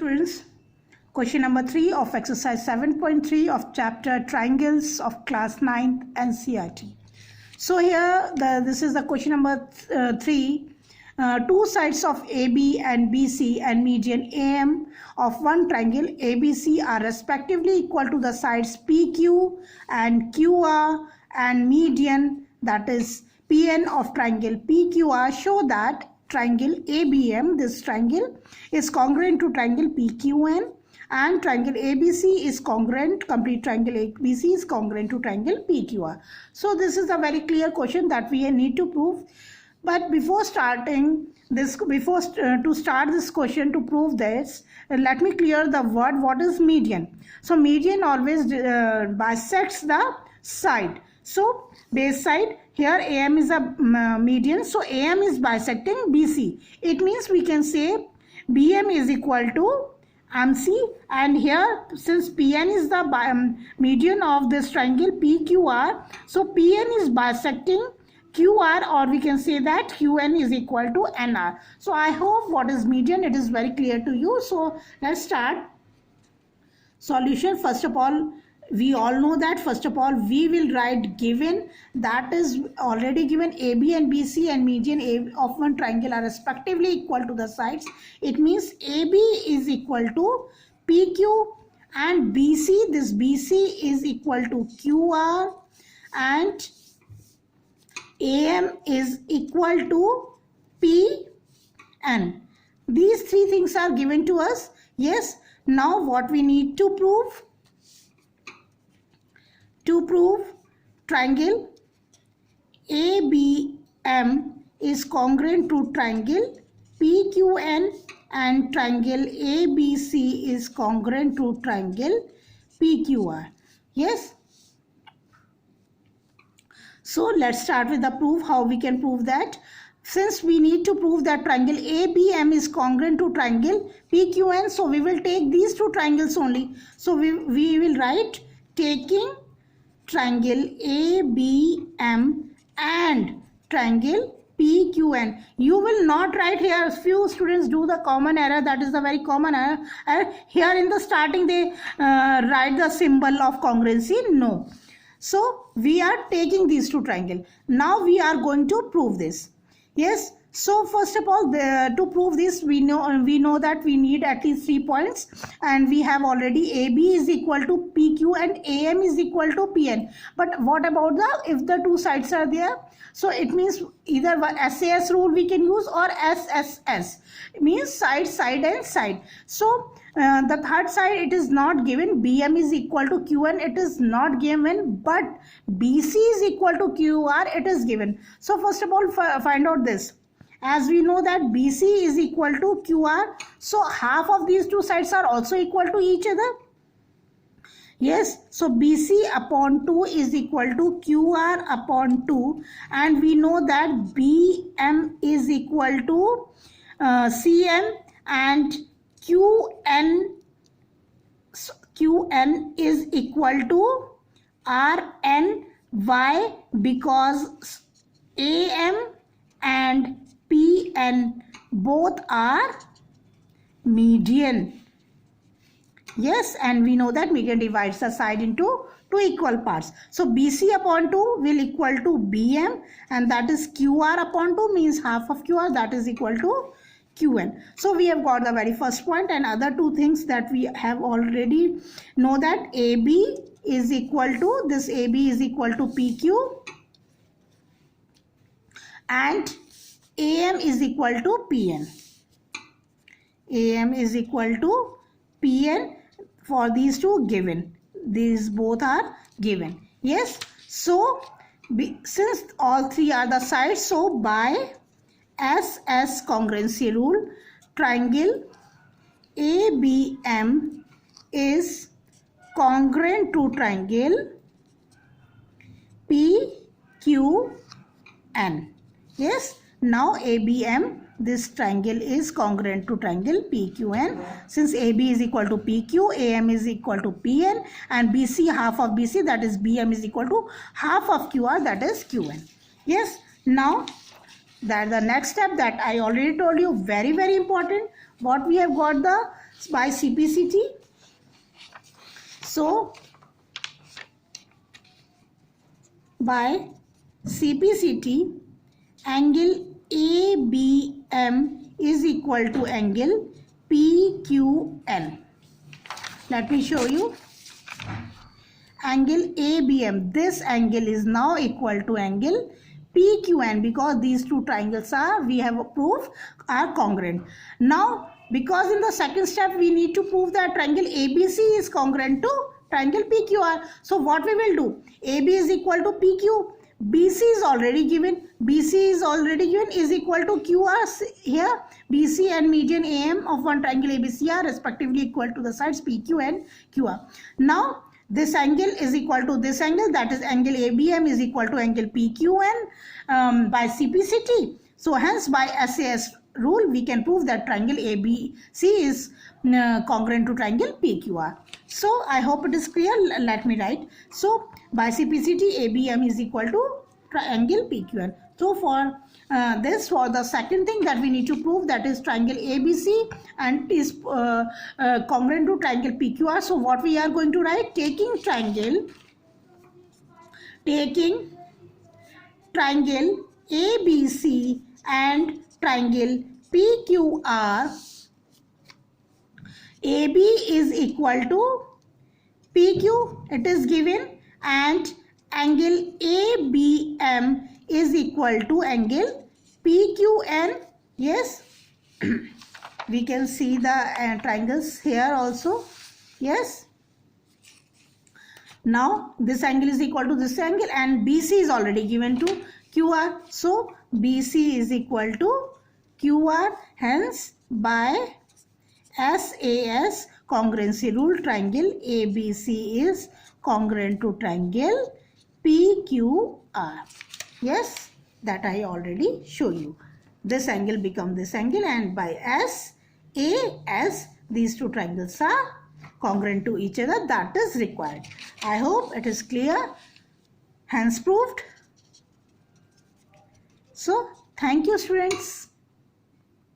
students, question number 3 of exercise 7.3 of chapter triangles of class 9th NCERT. So here this is the question number 3. Two sides of AB and BC and median AM of one triangle ABC are respectively equal to the sides PQ and QR, and median, that is PN of triangle PQR. Show that triangle ABM, this triangle, is congruent to triangle PQN, and triangle ABC is congruent, complete triangle ABC is congruent to triangle PQR. So this is a very clear question that we need to prove. But before starting this, to start this question, to prove this, let me clear the word what is median. So median always bisects the side. So base side, here AM is a median, so AM is bisecting BC. It means we can say BM is equal to MC, and here since PN is the median of this triangle PQR, so PN is bisecting QR, or we can say that QN is equal to NR. So I hope what is median, it is very clear to you. So let's start solution. First of all, we all know that first of all we will write given, that is already given AB and BC and median A of one triangle are respectively equal to the sides. It means AB is equal to PQ and BC, this BC is equal to QR, and AM is equal to PN. These three things are given to us. Yes, now what we need to prove? To prove triangle ABM is congruent to triangle PQN and triangle ABC is congruent to triangle PQR. Yes. So let's start with the proof, how we can prove that. Since we need to prove that triangle ABM is congruent to triangle PQN, so we will take these two triangles only. So we will write taking triangle ABM and triangle PQN. You will not write here. Few students do the common error, that is the very common error. Here in the starting they write the symbol of congruency. No. So we are taking these two triangles. Now we are going to prove this. Yes. So first of all, to prove this, we know that we need at least 3 points, and we have already AB is equal to PQ and AM is equal to PN. But what about if the two sides are there? So it means either SAS rule we can use or SSS. It means side, side and side. So the third side, it is not given. BM is equal to QN, it is not given, but BC is equal to QR, it is given. So first of all, find out this. As we know that BC is equal to QR, so half of these two sides are also equal to each other. Yes, so BC upon 2 is equal to QR upon 2, and we know that BM is equal to CM and QN is equal to RNY, because AM and PN both are median. Yes, and we know that median divides the side into two equal parts. So BC upon 2 will equal to BM, and that is QR upon 2 means half of QR, that is equal to QN. So we have got the very first point, and other two things that we have already know that AB is equal to, this AB is equal to PQ and AM is equal to PN. AM is equal to PN for these two given. These both are given. Yes. So since all three are the sides, so by SS congruency rule, triangle ABM is congruent to triangle PQN. Yes. Now ABM, this triangle is congruent to triangle PQN. Since AB is equal to PQ, AM is equal to PN, and BC half of BC, that is BM is equal to half of QR, that is QN. Yes. Now that the next step that I already told you, very important, what we have got the by CPCT. So by CPCT, angle ABM is equal to angle PQN. Let me show you. Angle ABM, this angle is now equal to angle PQN because these two triangles are, we have proved, are congruent. Now, because in the second step we need to prove that triangle ABC is congruent to triangle PQR. So what we will do? AB is equal to PQ. BC is already given. BC is equal to QR here. BC and median AM of one triangle ABC are respectively equal to the sides PQ and QR. Now this angle is equal to this angle, that is angle ABM is equal to angle PQN by CPCT. So hence by SAS rule we can prove that triangle ABC is congruent to triangle PQR. So I hope it is clear. Let me write. So by CPCT, ABM is equal to triangle PQN. So for this, for the second thing that we need to prove, that is triangle ABC and is congruent to triangle PQR. So what we are going to write? Taking triangle ABC and triangle PQR, AB is equal to PQ, it is given, and angle ABM is equal to angle PQN. Yes, we can see the triangles here also. Yes, now this angle is equal to this angle and BC is already given to QR. So BC is equal to QR. Hence by SAS congruency rule, triangle ABC is congruent to triangle PQR. Yes, that I already show you. This angle become this angle, and by SAS these two triangles are congruent to each other. That is required. I hope it is clear. Hence proved. So thank you, students.